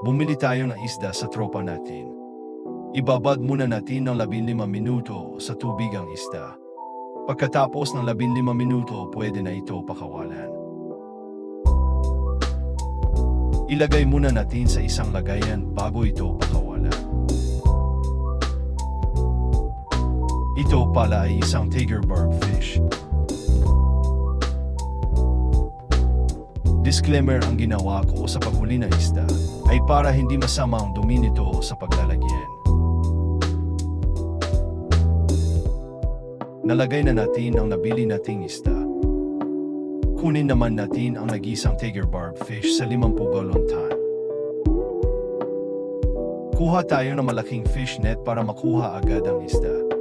Bumili tayo ng isda sa tropa natin. Ibabad muna natin ng 15 minuto sa tubig ang isda. Pagkatapos ng 15 minuto, pwede na ito pakawalan. Ilagay muna natin sa isang lagayan bago ito pakawalan. Ito pala ay isang tiger barb fish. Disclaimer, ang ginawa ko sa paghuli ng isda ay para hindi masama ang dumi nito sa paglalagyan. Nalagay na natin ang nabili nating isda. Kunin naman natin ang nag-isang tiger barb fish sa 50 gallon tank. Kuha tayo ng malaking fish net para makuha agad ang isda.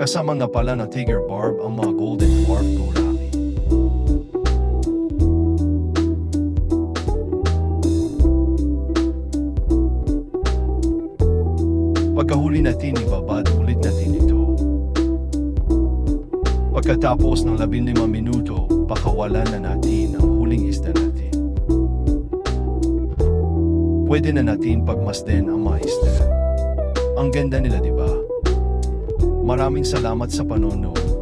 Kasama nga pala ng tiger barb ang mga golden dwarf gourami. Pagkahuli natin, ibabad ulit natin ito. Pagkatapos ng 15 minuto, pakawalan na natin ang huling isda natin. Pwede na natin pagmasdan ang mga isda. Ang ganda nila, di ba? Maraming salamat sa panonood.